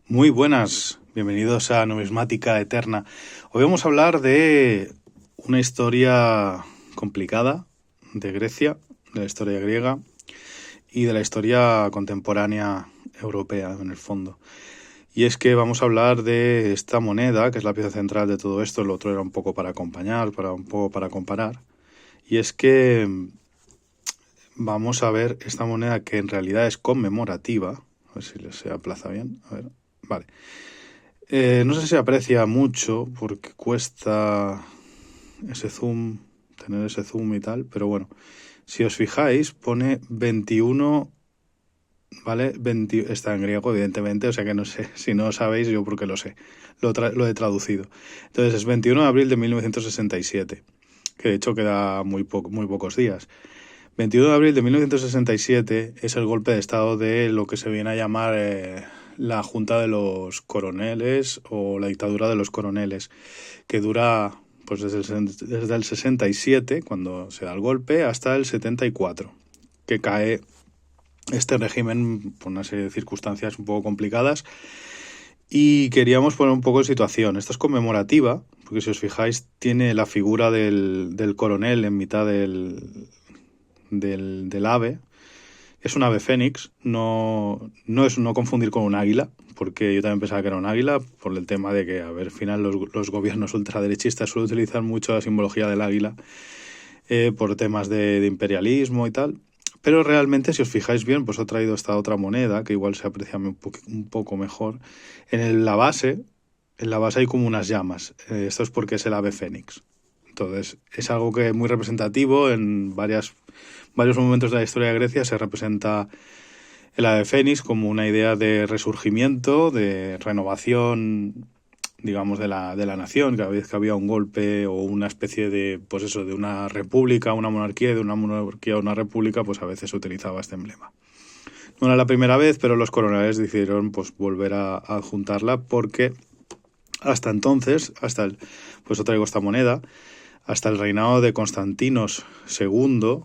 Muy buenas, bienvenidos a Numismática Eterna. Hoy vamos a hablar de una historia complicada de Grecia, de la historia griega y de la historia contemporánea europea en el fondo. Y es que vamos a hablar de esta moneda, que es la pieza central de todo esto. Lo otro era un poco para acompañar, un poco para comparar. Y es que vamos a ver esta moneda que en realidad es conmemorativa. A ver si se aplaza bien. A ver, vale. No sé si se aprecia mucho porque cuesta ese zoom, tener ese zoom y tal, pero bueno, si os fijáis, pone 21, ¿vale? Está en griego, evidentemente, o sea que no sé, si no lo sabéis, yo porque lo sé, lo he traducido. Entonces es 21 de abril de 1967, que de hecho queda muy pocos días. 21 de abril de 1967 es el golpe de estado de lo que se viene a llamar la Junta de los Coroneles o la dictadura de los coroneles, que dura pues desde el 67, cuando se da el golpe, hasta el 74, que cae este régimen por una serie de circunstancias un poco complicadas. Y queríamos poner un poco de situación. Esta es conmemorativa, porque si os fijáis tiene la figura del coronel en mitad del ave. Es un ave fénix, no confundir con un águila, porque yo también pensaba que era un águila, por el tema de que, a ver, al final los gobiernos ultraderechistas suelen utilizar mucho la simbología del águila por temas de imperialismo y tal. Pero realmente, si os fijáis bien, pues he traído esta otra moneda, que igual se aprecia un poco mejor. En la base hay como unas llamas. Esto es porque es el ave fénix. Entonces, es algo que es muy representativo en varios momentos de la historia de Grecia. Se representa el ave fénix como una idea de resurgimiento, de renovación, digamos, de la nación. Cada vez que había un golpe o una especie de, pues eso, de una república, una monarquía, y de una monarquía a una república, pues a veces se utilizaba este emblema. No era la primera vez, pero los coroneles decidieron pues volver a adjuntarla porque hasta entonces, pues os traigo esta moneda, hasta el reinado de Constantinos II,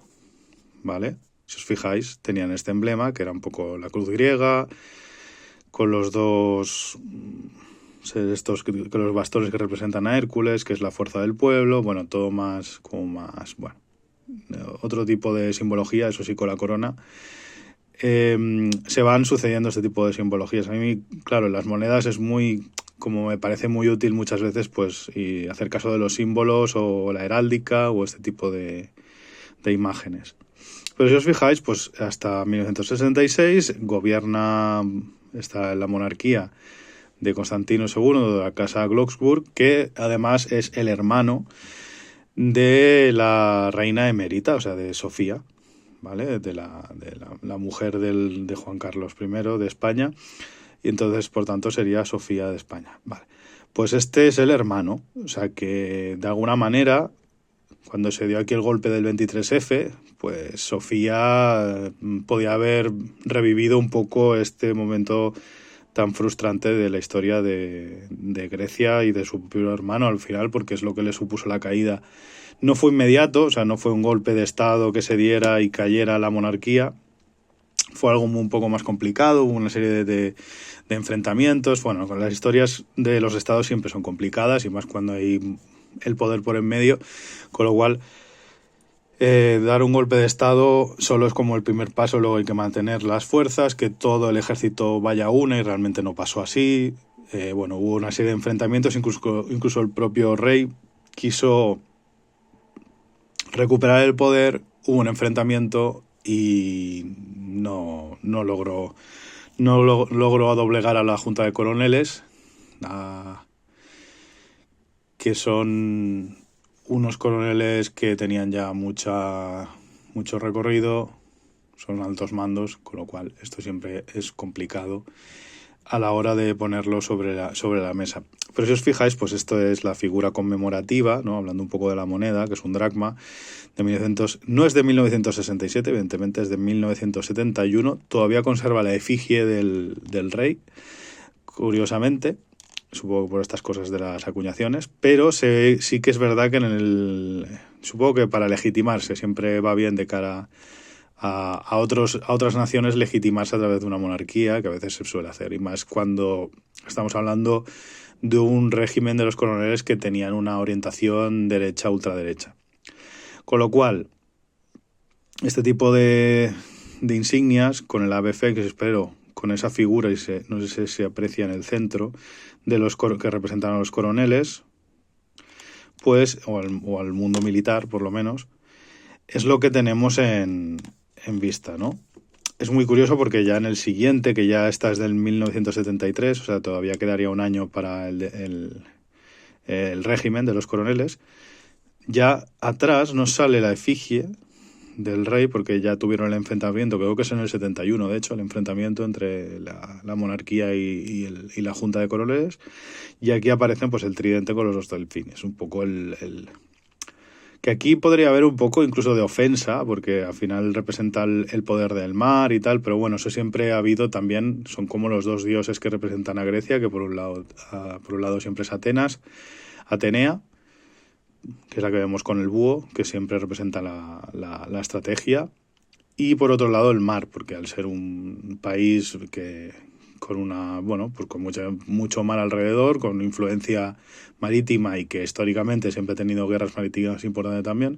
¿vale? Si os fijáis, tenían este emblema, que era un poco la cruz griega, con los dos, con los bastones que representan a Hércules, que es la fuerza del pueblo, bueno, todo más, bueno, otro tipo de simbología, eso sí, con la corona. Se van sucediendo este tipo de simbologías. A mí, claro, en las monedas es como me parece muy útil muchas veces, pues, y hacer caso de los símbolos o la heráldica o este tipo de imágenes. Pero si os fijáis, pues hasta 1966 gobierna la monarquía de Constantino II, de la casa Glücksburg, que además es el hermano de la reina emérita, o sea, de Sofía, ¿vale? De la mujer de Juan Carlos I de España, y entonces, por tanto, sería Sofía de España. Vale. Pues este es el hermano, o sea que de alguna manera, cuando se dio aquí el golpe del 23F, pues Sofía podía haber revivido un poco este momento tan frustrante de la historia de Grecia y de su propio hermano al final, porque es lo que le supuso la caída. No fue inmediato, o sea, no fue un golpe de estado que se diera y cayera la monarquía. Fue algo un poco más complicado, hubo una serie de enfrentamientos. Bueno, con las historias de los estados siempre son complicadas y más cuando hay el poder por en medio, con lo cual dar un golpe de estado solo es como el primer paso, luego hay que mantener las fuerzas, que todo el ejército vaya a una, y realmente no pasó así. Bueno, hubo una serie de enfrentamientos, incluso el propio rey quiso recuperar el poder, hubo un enfrentamiento y no logró doblegar a la Junta de Coroneles, que son unos coroneles que tenían ya mucho recorrido, son altos mandos, con lo cual esto siempre es complicado a la hora de ponerlo sobre la mesa. Pero si os fijáis, pues esto es la figura conmemorativa, ¿no? Hablando un poco de la moneda, que es un dracma, no es de 1967, evidentemente es de 1971, todavía conserva la efigie del rey, curiosamente, supongo que por estas cosas de las acuñaciones, pero sí que es verdad que supongo que para legitimarse siempre va bien de cara a otras naciones legitimarse a través de una monarquía, que a veces se suele hacer, y más cuando estamos hablando de un régimen de los coroneles que tenían una orientación derecha, ultraderecha. Con lo cual, este tipo de insignias, con el ave fénix, espero, con esa figura, y no sé si se aprecia en el centro, de los que representan a los coroneles, pues, o al mundo militar, por lo menos, es lo que tenemos en vista, ¿no? Es muy curioso porque ya en el siguiente, que ya está desde el 1973, o sea, todavía quedaría un año para el régimen de los coroneles, ya atrás nos sale la efigie del rey, porque ya tuvieron el enfrentamiento, creo que es en el 71, de hecho, el enfrentamiento entre la monarquía y la junta de coroneles, y aquí aparecen pues el tridente con los dos delfines, un poco que aquí podría haber un poco incluso de ofensa, porque al final representa el poder del mar y tal, pero bueno, eso siempre ha habido también, son como los dos dioses que representan a Grecia, que por un lado siempre es Atenea, que es la que vemos con el búho, que siempre representa la estrategia, y por otro lado el mar, porque al ser un país que pues con mucho mar alrededor, con influencia marítima y que históricamente siempre ha tenido guerras marítimas importantes también,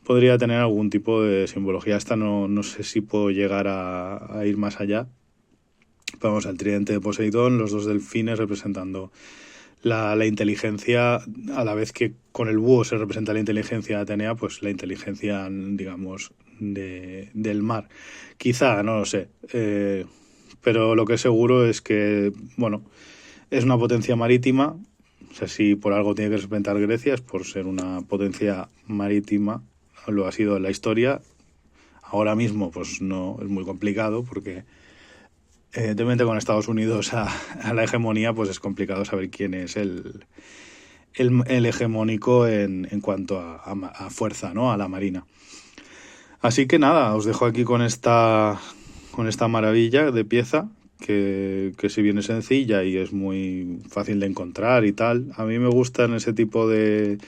podría tener algún tipo de simbología. Esta no sé si puedo llegar a ir más allá. Vamos al tridente de Poseidón, los dos delfines representando la inteligencia, a la vez que con el búho se representa la inteligencia de Atenea, pues la inteligencia, digamos, del mar. Quizá, no lo sé, pero lo que es seguro es que, bueno, es una potencia marítima. O sea, si por algo tiene que representar Grecia es por ser una potencia marítima, lo ha sido en la historia. Ahora mismo, pues no, es muy complicado porque evidentemente con Estados Unidos a la hegemonía, pues es complicado saber quién es el hegemónico en cuanto a fuerza, ¿no? A la marina. Así que nada, os dejo aquí con esta maravilla de pieza, que si bien es sencilla y es muy fácil de encontrar y tal, a mí me gustan ese tipo de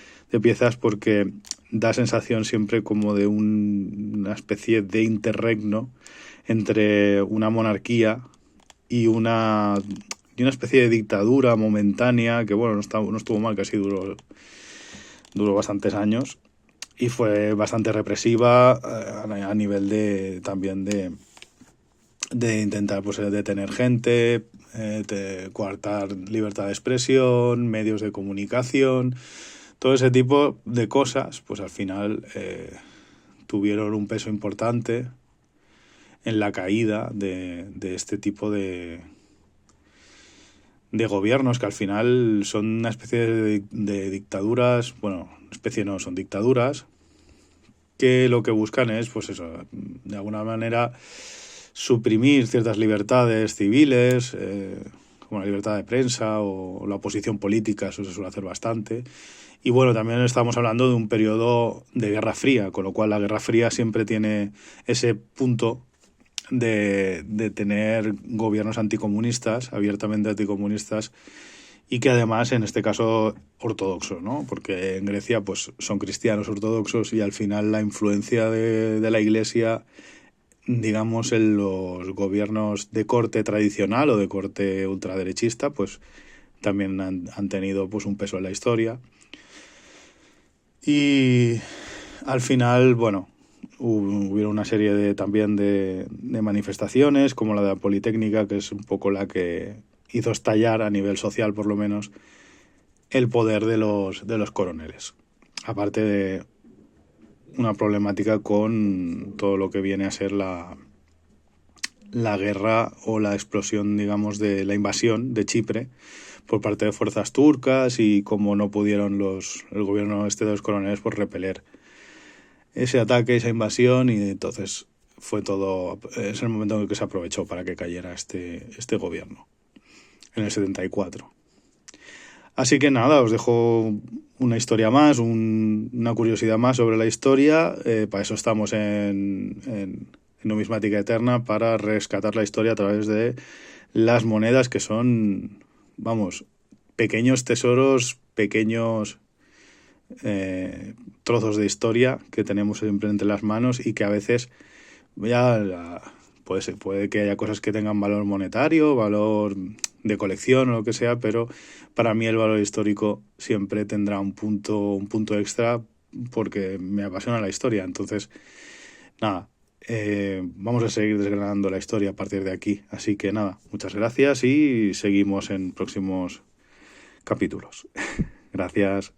piezas porque da sensación siempre como de una especie de interregno entre una monarquía y una especie de dictadura momentánea que, bueno, no estuvo mal, que así duró bastantes años y fue bastante represiva a nivel también de intentar pues detener gente, de coartar libertad de expresión, medios de comunicación, todo ese tipo de cosas, pues al final tuvieron un peso importante en la caída de este tipo de gobiernos que al final son una especie de dictaduras, bueno, especie no, son dictaduras, que lo que buscan es, pues eso, de alguna manera suprimir ciertas libertades civiles, como la libertad de prensa o la oposición política, eso se suele hacer bastante. Y bueno, también estamos hablando de un periodo de Guerra Fría, con lo cual la Guerra Fría siempre tiene ese punto de tener gobiernos anticomunistas, abiertamente anticomunistas, y que además en este caso ortodoxo, ¿no? Porque en Grecia pues son cristianos ortodoxos y al final la influencia de la Iglesia, digamos, en los gobiernos de corte tradicional o de corte ultraderechista, pues también han tenido pues un peso en la historia. Y al final, bueno, hubo una serie también de manifestaciones, como la de la Politécnica, que es un poco la que hizo estallar a nivel social, por lo menos, el poder de los coroneles. Aparte de una problemática con todo lo que viene a ser la guerra o la explosión, digamos, de la invasión de Chipre por parte de fuerzas turcas y cómo no pudieron el gobierno de los coroneles por repeler ese ataque, esa invasión, y entonces es el momento en el que se aprovechó para que cayera este gobierno, en el 74. Así que nada, os dejo una historia más, una curiosidad más sobre la historia. Para eso estamos en Numismática Eterna, para rescatar la historia a través de las monedas, que son, vamos, pequeños tesoros, pequeños trozos de historia que tenemos siempre entre las manos y que a veces puede que haya cosas que tengan valor monetario, valor de colección o lo que sea, pero para mí el valor histórico siempre tendrá un punto extra porque me apasiona la historia. Entonces, nada, vamos a seguir desgranando la historia a partir de aquí. Así que nada, muchas gracias y seguimos en próximos capítulos. Gracias.